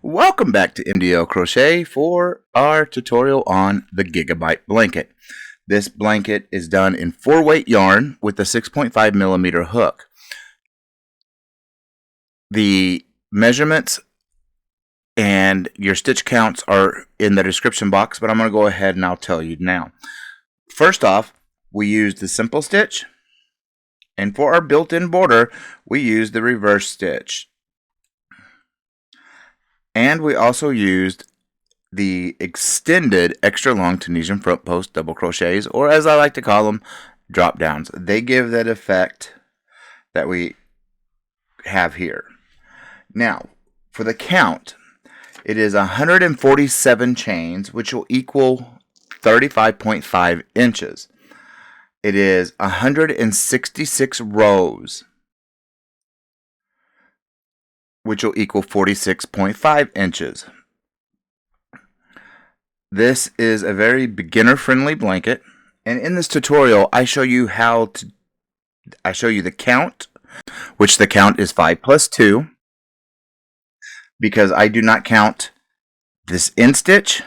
Welcome back to MDL Crochet for our tutorial on the Gigabyte blanket. This blanket is done in 4-weight yarn with a 6.5 millimeter hook. The measurements and your stitch counts are in the description box, but I'm going to go ahead and I'll tell you now. First off, we use the simple stitch, and for our built-in border, we use the reverse stitch. And we also used the extended extra long Tunisian front post double crochets, or as I like to call them, drop downs. They give that effect that we have here. Now, for the count, it is 147 chains, which will equal 35.5 inches. It is 166 rows, which will equal 46.5 inches. This is a very beginner-friendly blanket, and in this tutorial I show you the count, which the count is 5 plus 2, because I do not count this end stitch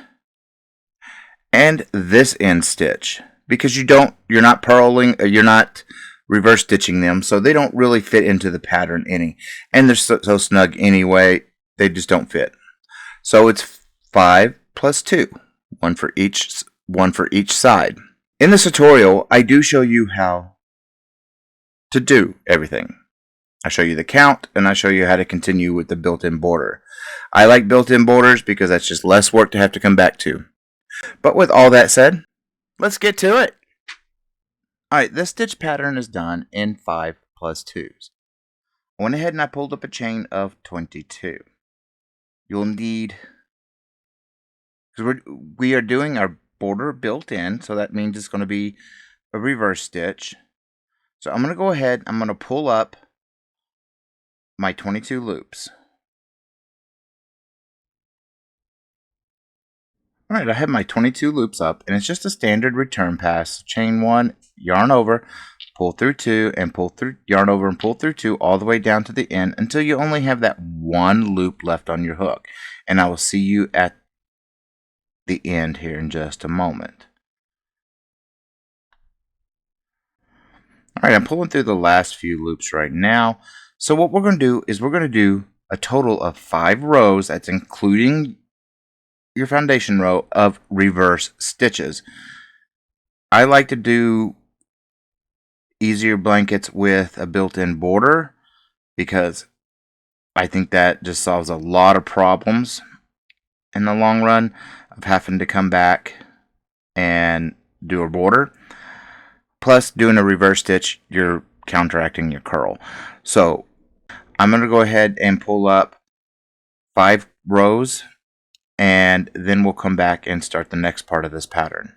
and this end stitch, because you're not purling, you're not reverse stitching them, so they don't really fit into the pattern any, and they're so snug anyway, they just don't fit. So it's 5 plus 2, one for each side. In this tutorial, I do show you how to do everything. I show you the count, and I show you how to continue with the built-in border. I like built-in borders because that's just less work to have to come back to. But with all that said, let's get to it. Alright, this stitch pattern is done in 5 plus 2s. I went ahead and I pulled up a chain of 22. You'll need, because we are doing our border built in, so that means it's going to be a reverse stitch. So I'm going to go ahead, I'm going to pull up my 22 loops. Alright, I have my 22 loops up, and it's just a standard return pass. Chain 1, yarn over, pull through 2, and pull through, yarn over and pull through 2 all the way down to the end until you only have that one loop left on your hook. And I will see you at the end here in just a moment. Alright, I'm pulling through the last few loops right now. So what we're going to do is we're going to do a total of 5 rows, that's including your foundation row, of reverse stitches. I like to do easier blankets with a built-in border because I think that just solves a lot of problems in the long run of having to come back and do a border. Plus, doing a reverse stitch, you're counteracting your curl. So I'm going to go ahead and pull up 5 rows, and then we'll come back and start the next part of this pattern.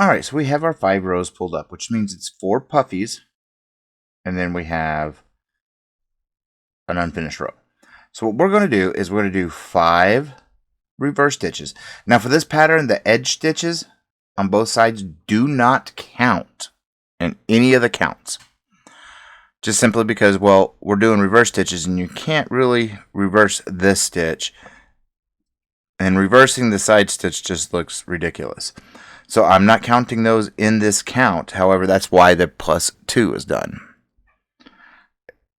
Alright, so we have our 5 rows pulled up, which means it's 4 puffies, and then we have an unfinished row. So what we're going to do is we're going to do 5 reverse stitches. Now for this pattern, the edge stitches on both sides do not count in any of the counts. Just simply because, well, we're doing reverse stitches and you can't really reverse this stitch. And reversing the side stitch just looks ridiculous. So I'm not counting those in this count. However, that's why the plus 2 is done.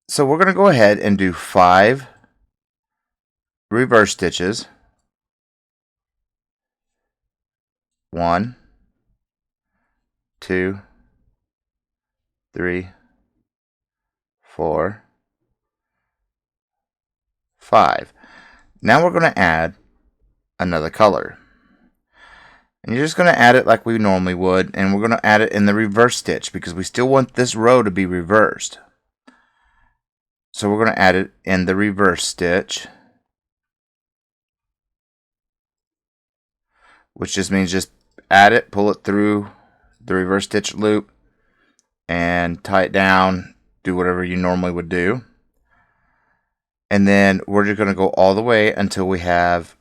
So we're going to go ahead and do 5 reverse stitches. 1, 2, 3, 4, 5. Now we're going to add another color. And you're just going to add it like we normally would, and we're going to add it in the reverse stitch because we still want this row to be reversed. So we're going to add it in the reverse stitch, which just means just add it, pull it through the reverse stitch loop, and tie it down, do whatever you normally would do. And then we're just going to go all the way until we have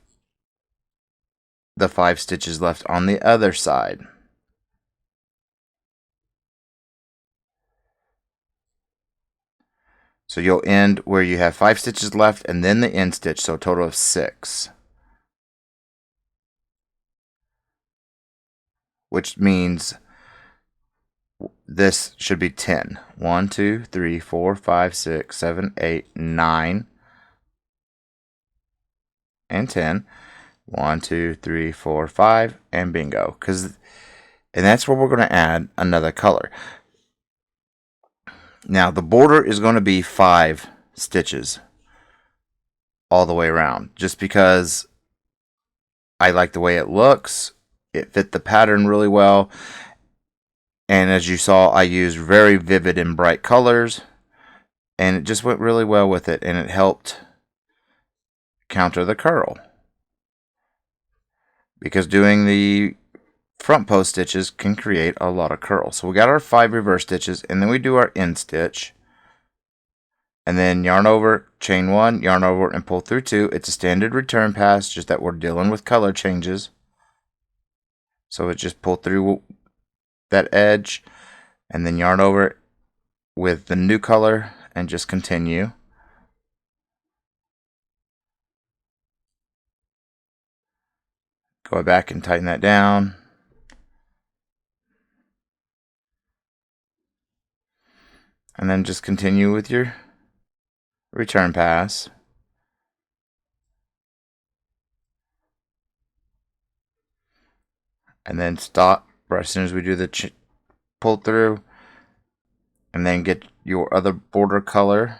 the 5 stitches left on the other side. So you'll end where you have 5 stitches left and then the end stitch, so a total of 6. Which means this should be 10. 1, 2, 3, 4, 5, 6, 7, 8, 9, and 10. 1, 2, 3, 4, 5, and bingo. And that's where we're going to add another color. Now the border is going to be 5 stitches all the way around, just because I like the way it looks. It fit the pattern really well, and as you saw, I used very vivid and bright colors, and it just went really well with it, and it helped counter the curl, because doing the front post stitches can create a lot of curl. So we got our 5 reverse stitches, and then we do our end stitch, and then yarn over, chain 1, yarn over, and pull through 2. It's a standard return pass, just that we're dealing with color changes. So it just pull through that edge, and then yarn over with the new color, and just continue. Go back and tighten that down. And then just continue with your return pass. And then stop right as soon as we do the pull through. And then get your other border color.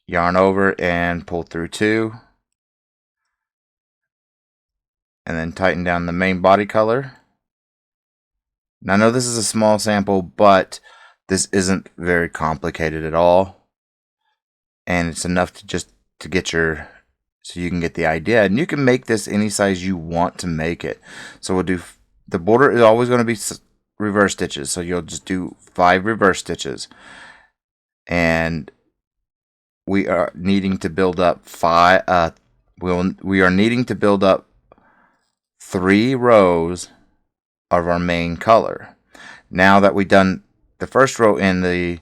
Yarn over and pull through 2. And then tighten down the main body color. Now I know this is a small sample, but this isn't very complicated at all. And it's enough to get so you can get the idea. And you can make this any size you want to make it. So we'll do, the border is always going to be reverse stitches. So you'll just do 5 reverse stitches. And we are needing to build up we are needing to build up 3 rows of our main color. Now that we've done the first row in the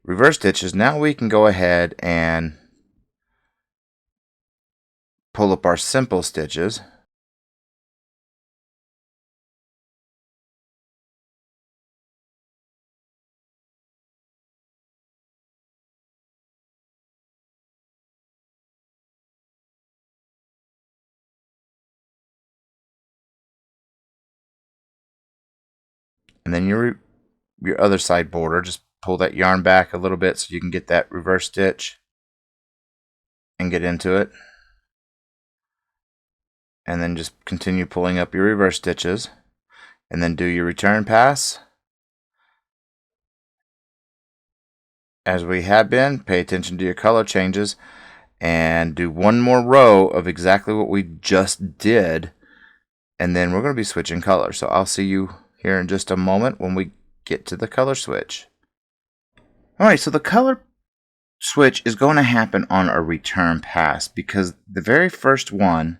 reverse stitches, now we can go ahead and pull up our simple stitches. And then your other side border, just pull that yarn back a little bit so you can get that reverse stitch and get into it. And then just continue pulling up your reverse stitches, and then do your return pass. As we have been, pay attention to your color changes, and do one more row of exactly what we just did, and then we're going to be switching colors. So I'll see you here in just a moment when we get to the color switch. Alright, so the color switch is going to happen on our return pass, because the very first one,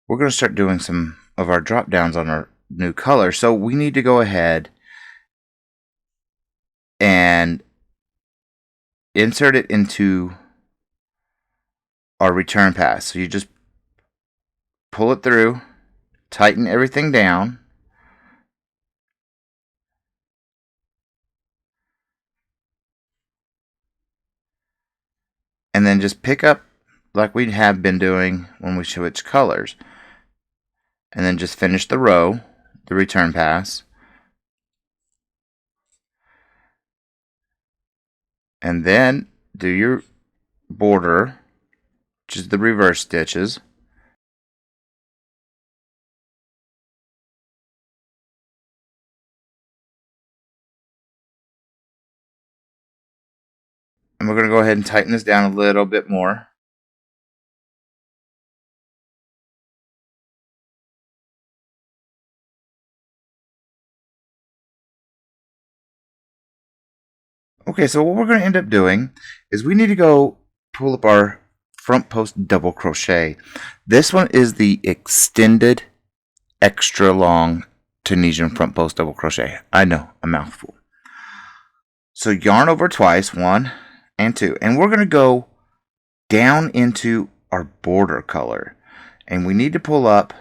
we're going to start doing some of our drop downs on our new color. So we need to go ahead and insert it into our return pass. So you just pull it through, tighten everything down, and then just pick up like we have been doing when we switch colors. And then just finish the row, the return pass. And then do your border, which is the reverse stitches. And we're going to go ahead and tighten this down a little bit more. Okay, so what we're going to end up doing is we need to go pull up our front post double crochet. This one is the extended extra long Tunisian front post double crochet. I know, a mouthful. So yarn over twice, 1 and 2. And we're going to go down into our border color. And we need to pull up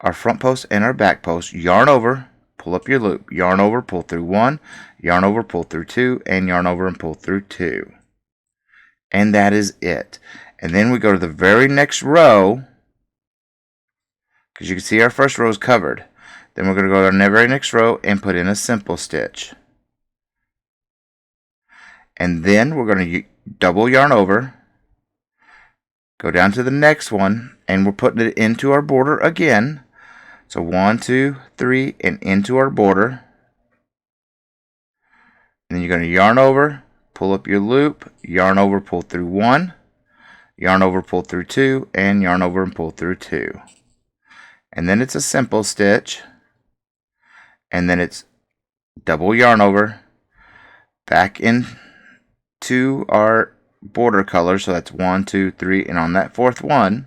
our front post and our back post. Yarn over, pull up your loop. Yarn over, pull through 1. Yarn over, pull through 2. And yarn over and pull through 2. And that is it. And then we go to the very next row, because you can see our first row is covered. Then we're going to go to the very next row and put in a simple stitch. And then we're going to double yarn over, go down to the next one, and we're putting it into our border again. So 1, 2, 3, and into our border. And then you're going to yarn over, pull up your loop, yarn over, pull through 1, yarn over, pull through 2, and yarn over and pull through 2. And then it's a simple stitch, and then it's double yarn over, back into our border color. So that's 1, 2, 3, and on that fourth one,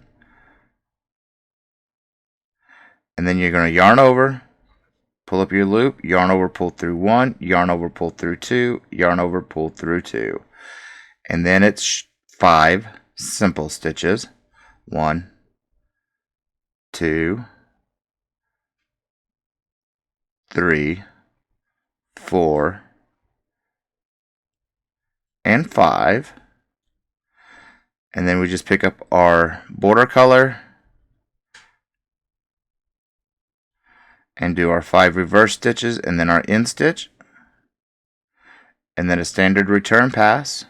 and then you're going to yarn over, pull up your loop, yarn over, pull through 1, yarn over, pull through 2, yarn over, pull through 2. And then it's 5 simple stitches. 1, 2, 3, 4, and 5. And then we just pick up our border color and do our 5 reverse stitches, and then our end stitch, and then a standard return pass.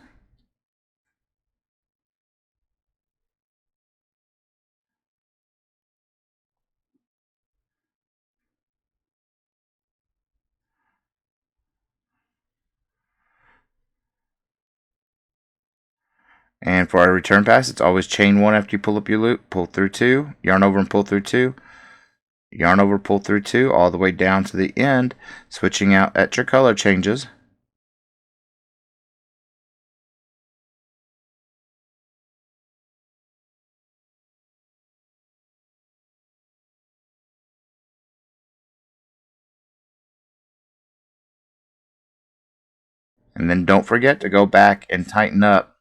And for our return pass, it's always chain 1 after you pull up your loop, pull through 2, yarn over and pull through 2, yarn over, pull through 2, all the way down to the end, switching out at your color changes. And then don't forget to go back and tighten up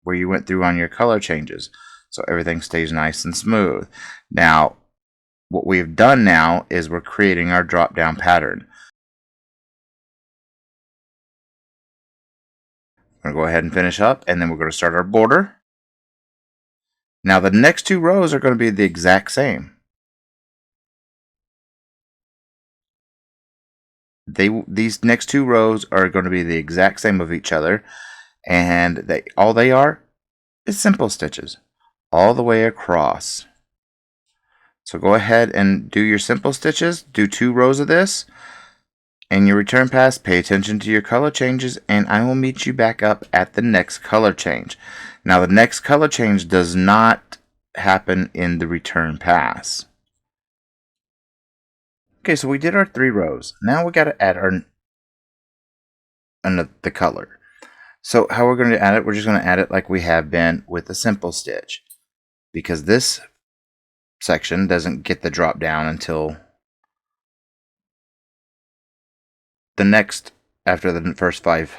where you went through on your color changes, so everything stays nice and smooth. Now, what we've done now is we're creating our drop down pattern. We're going to go ahead and finish up, and then we're going to start our border. Now the next 2 rows are going to be the exact same. These next 2 rows are going to be the exact same of each other, and all they are is simple stitches all the way across. So go ahead and do your simple stitches, do 2 rows of this, and your return pass, pay attention to your color changes, and I will meet you back up at the next color change. Now the next color change does not happen in the return pass. Okay, so we did our 3 rows. Now we got to add the color. So how we're going to add it, we're just going to add it like we have been with a simple stitch, because this section doesn't get the drop down until the next, after the first 5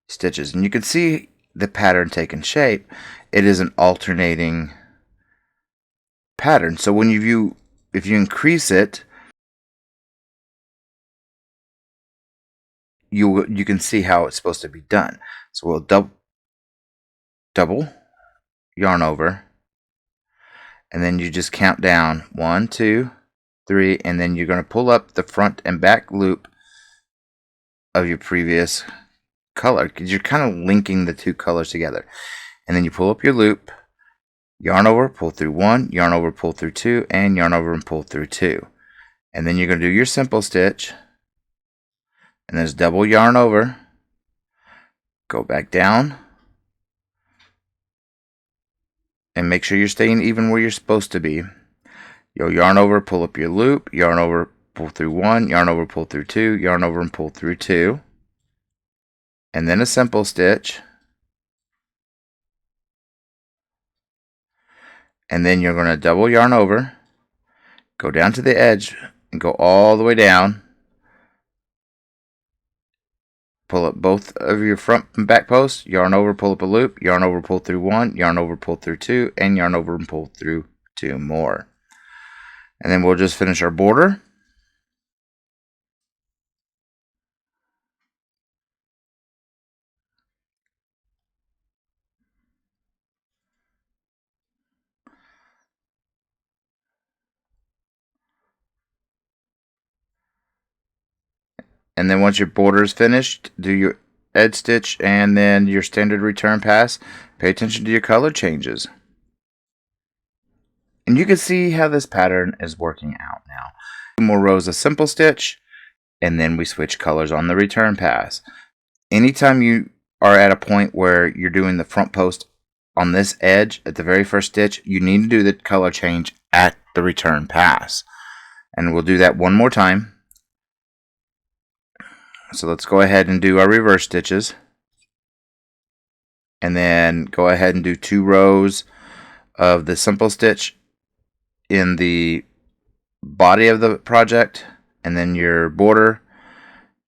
stitches. And you can see the pattern taking shape. It is an alternating pattern. So when if you increase it, you can see how it's supposed to be done. So we'll double yarn over, and then you just count down 1, 2, 3, and then you're going to pull up the front and back loop of your previous color, because you're kind of linking the 2 colors together. And then you pull up your loop, yarn over, pull through 1, yarn over, pull through 2, and yarn over and pull through 2. And then you're going to do your simple stitch, and then double yarn over, go back down, and make sure you're staying even where you're supposed to be. You'll yarn over, pull up your loop, yarn over, pull through 1, yarn over, pull through 2, yarn over and pull through 2, and then a simple stitch, and then you're going to double yarn over, go down to the edge and go all the way down, pull up both of your front and back posts, yarn over, pull up a loop, yarn over, pull through one, yarn over, pull through two, and yarn over and pull through two more. And then we'll just finish our border. And then once your border is finished, do your edge stitch and then your standard return pass. Pay attention to your color changes. And you can see how this pattern is working out now. 2 more rows of simple stitch, and then we switch colors on the return pass. Anytime you are at a point where you're doing the front post on this edge at the very first stitch, you need to do the color change at the return pass. And we'll do that one more time. So let's go ahead and do our reverse stitches. And then go ahead and do 2 rows of the simple stitch in the body of the project, and then your border,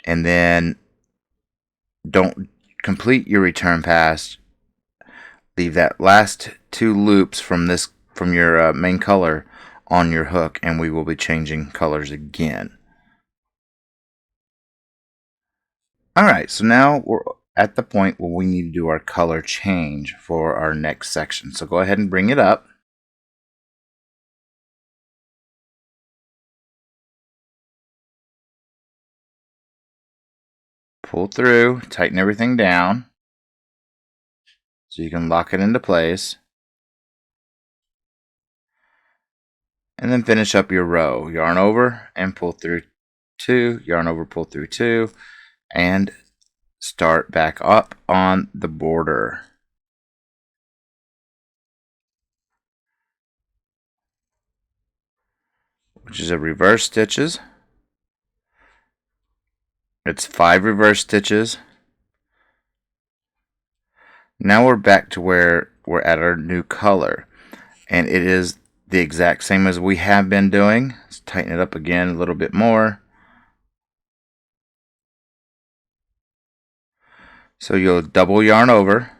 and then don't complete your return pass. Leave that last 2 loops from your main color on your hook, and we will be changing colors again. Alright, so now we're at the point where we need to do our color change for our next section. So go ahead and bring it up. Pull through, tighten everything down so you can lock it into place. And then finish up your row. Yarn over and pull through 2, yarn over, pull through 2, and start back up on the border. Which is a reverse stitches. It's 5 reverse stitches. Now we're back to where we're at our new color, and it is the exact same as we have been doing. Let's tighten it up again a little bit more. So you'll double yarn over,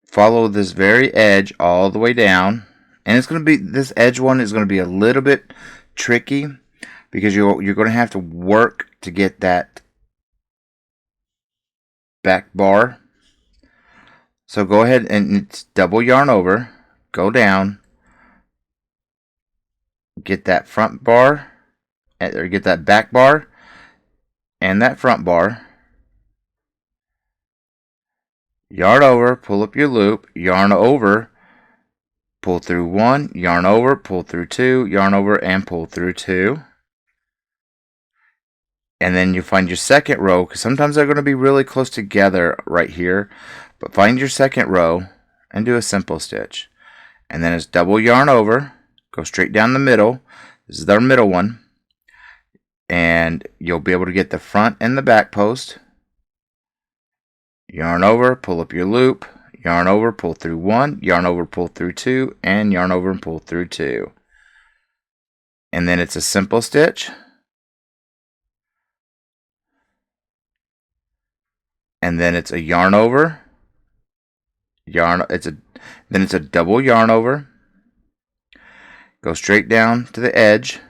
follow this very edge all the way down, and it's going to be, this edge one is going to be a little bit tricky because you're going to have to work to get that back bar. So go ahead and it's double yarn over, go down, get that front bar, or get that back bar and that front bar, yarn over, pull up your loop, yarn over, pull through 1, yarn over, pull through 2, yarn over, and pull through 2. And then you find your second row, because sometimes they're going to be really close together right here, but find your second row and do a simple stitch. And then it's double yarn over, go straight down the middle. This is our middle one. And you'll be able to get the front and the back post. Yarn over, pull up your loop, yarn over, pull through 1, yarn over, pull through 2, and yarn over and pull through 2. And then it's a simple stitch. And then it's a yarn over, then it's a double yarn over, go straight down to the edge,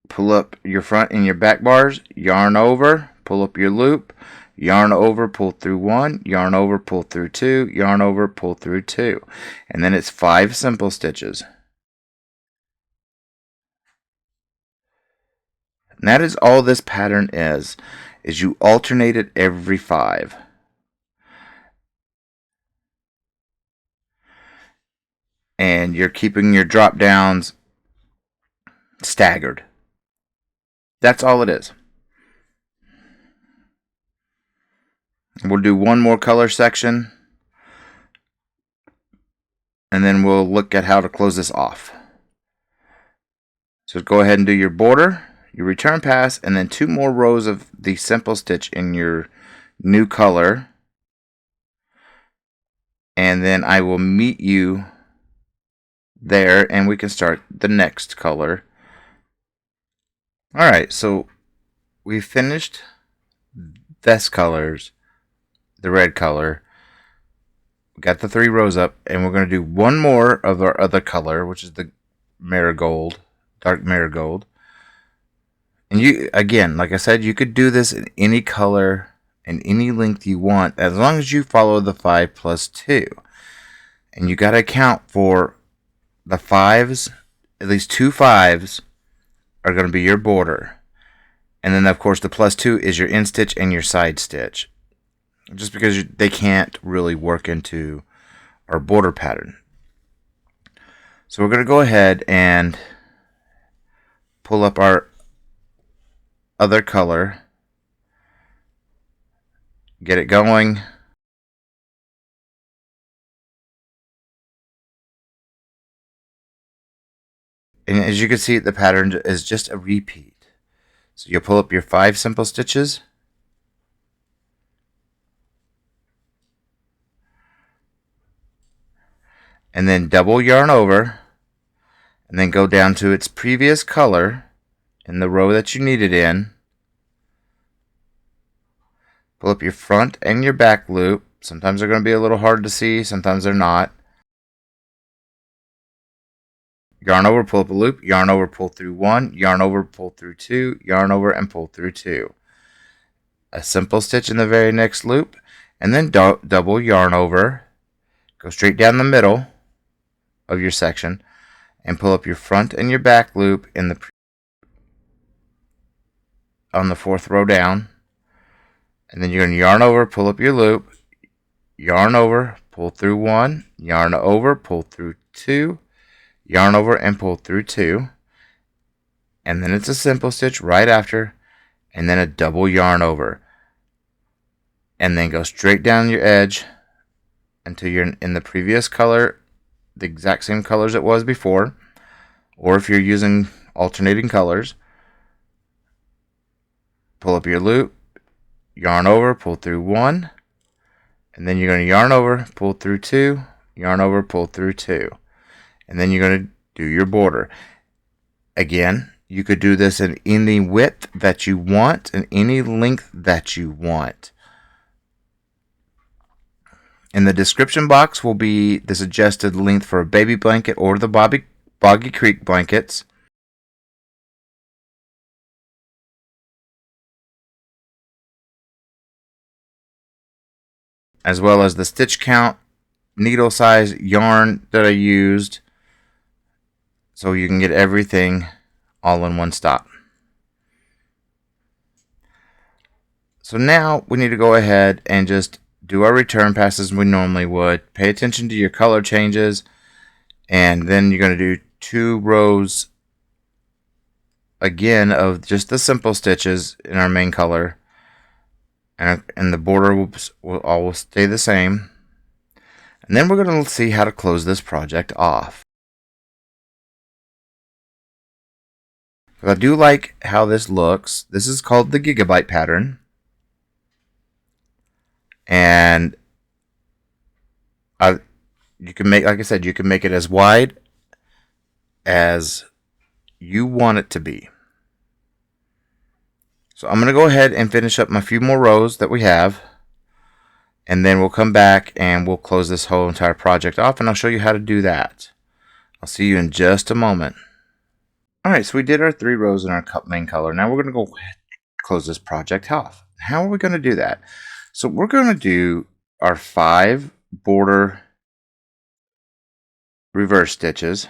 pull up your front and your back bars, yarn over, pull up your loop, yarn over, pull through 1, yarn over, pull through 2, yarn over, pull through 2, and then it's 5 simple stitches. And that is all this pattern is you alternate it every 5. And you're keeping your drop downs staggered. That's all it is. We'll do one more color section, and then we'll look at how to close this off. So go ahead and do your border, your return pass, and then 2 more rows of the simple stitch in your new color. And then I will meet you there, and we can start the next color. Alright, so we finished this colors, the red color. We got the 3 rows up, and we're going to do one more of our other color, which is the marigold, dark marigold. And you, again, like I said, you could do this in any color and any length you want, as long as you follow the 5 plus 2. And you got to account for the 5s, at least 2 5s are going to be your border. And then, of course, the plus 2 is your end stitch and your side stitch. Just because they can't really work into our border pattern. So we're going to go ahead and pull up our other color. Get it going. And as you can see, the pattern is just a repeat. So you'll pull up your 5 simple stitches. And then double yarn over. And then go down to its previous color in the row that you need it in. Pull up your front and your back loop. Sometimes they're going to be a little hard to see, sometimes they're not. Yarn over, pull up a loop, yarn over, pull through 1, yarn over, pull through 2, yarn over, and pull through 2. A simple stitch in the very next loop, and then double yarn over, go straight down the middle of your section, and pull up your front and your back loop in the on the 4th row down. And then you're going to yarn over, pull up your loop, yarn over, pull through 1, yarn over, pull through 2, yarn over, and pull through 2. And then it's a simple stitch right after, and then a double yarn over. And then go straight down your edge until you're in the previous color, the exact same colors it was before. Or if you're using alternating colors, pull up your loop, yarn over, pull through 1, and then you're going to yarn over, pull through 2, yarn over, pull through 2. And then you're going to do your border. Again, you could do this in any width that you want and any length that you want. In the description box will be the suggested length for a baby blanket or the Boggy Creek blankets. As well as the stitch count, needle size, yarn that I used, so you can get everything all in one stop. So now we need to go ahead and just do our return passes as we normally would. Pay attention to your color changes, and then you're going to do 2 rows again of just the simple stitches in our main color, and the border will always stay the same. And then we're going to see how to close this project off. I do like how this looks. This is called the Gigabyte pattern. And you can make, like I said, you can make it as wide as you want it to be. So I'm going to go ahead and finish up my few more rows that we have. And then we'll come back and we'll close this whole entire project off, and I'll show you how to do that. I'll see you in just a moment. Alright, so we did our 3 rows in our main color. Now we're going to go close this project off. How are we going to do that? So we're going to do our 5 border reverse stitches.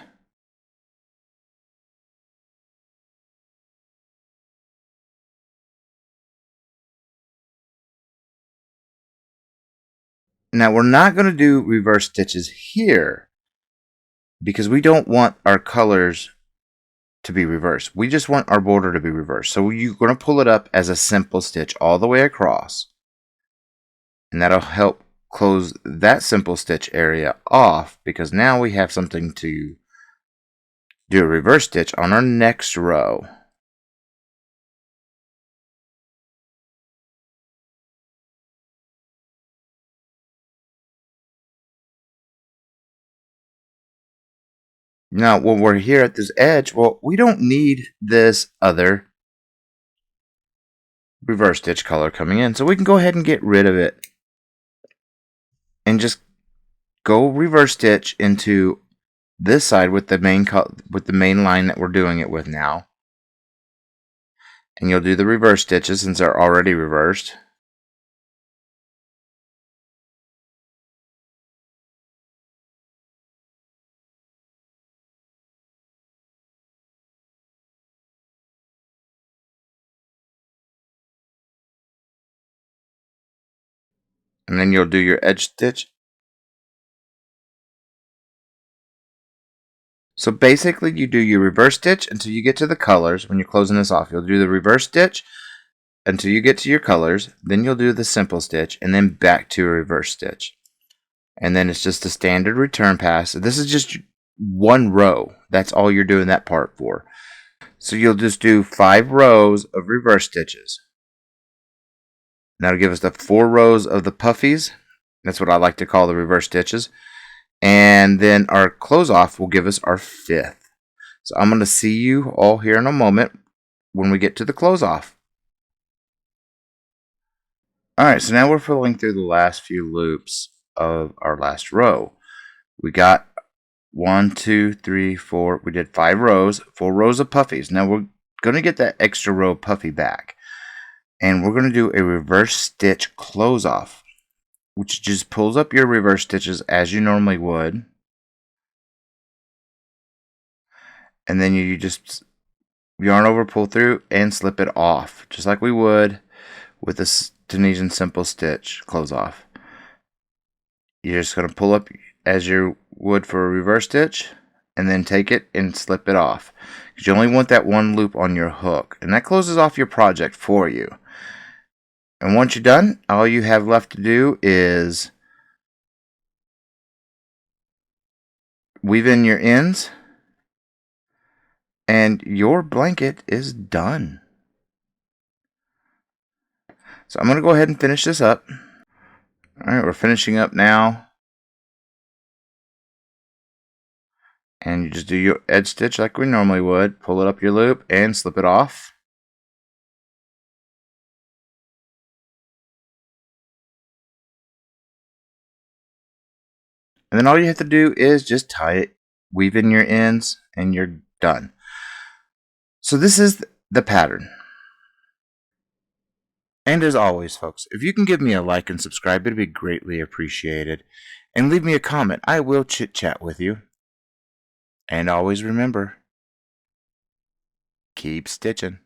Now we're not going to do reverse stitches here because we don't want our colors to be reversed. We just want our border to be reversed. So you're going to pull it up as a simple stitch all the way across. And that'll help close that simple stitch area off, because now we have something to do a reverse stitch on our next row. Now, when we're here at this edge, well, we don't need this other reverse stitch color coming in, so we can go ahead and get rid of it and just go reverse stitch into this side with the main line that we're doing it with now. And you'll do the reverse stitches since they're already reversed. And then you'll do your edge stitch. So basically you do your reverse stitch until you get to the colors. When you're closing this off, you'll do the reverse stitch until you get to your colors. Then you'll do the simple stitch and then back to a reverse stitch. And then it's just a standard return pass. This is just one row. That's all you're doing that part for. So you'll just do 5 rows of reverse stitches. That'll give us the 4 rows of the puffies. That's what I like to call the reverse stitches. And then our close off will give us our 5th. So I'm going to see you all here in a moment when we get to the close off. Alright, so now we're filling through the last few loops of our last row. We got 1, 2, 3, 4. We did 5 rows, 4 rows of puffies. Now we're going to get that extra row of puffy back. And we're going to do a reverse stitch close off, which just pulls up your reverse stitches as you normally would. And then you just yarn over, pull through, and slip it off, just like we would with a Tunisian simple stitch close off. You're just going to pull up as you would for a reverse stitch, and then take it and slip it off. Because you only want that one loop on your hook, and that closes off your project for you. And once you're done, all you have left to do is weave in your ends, and your blanket is done. So I'm going to go ahead and finish this up. Alright, we're finishing up now. And you just do your edge stitch like we normally would. Pull it up your loop and slip it off. And then all you have to do is just tie it, weave in your ends, and you're done. So this is the pattern. And as always, folks, if you can give me a like and subscribe, it'd be greatly appreciated. And leave me a comment. I will chit-chat with you. And always remember, keep stitching.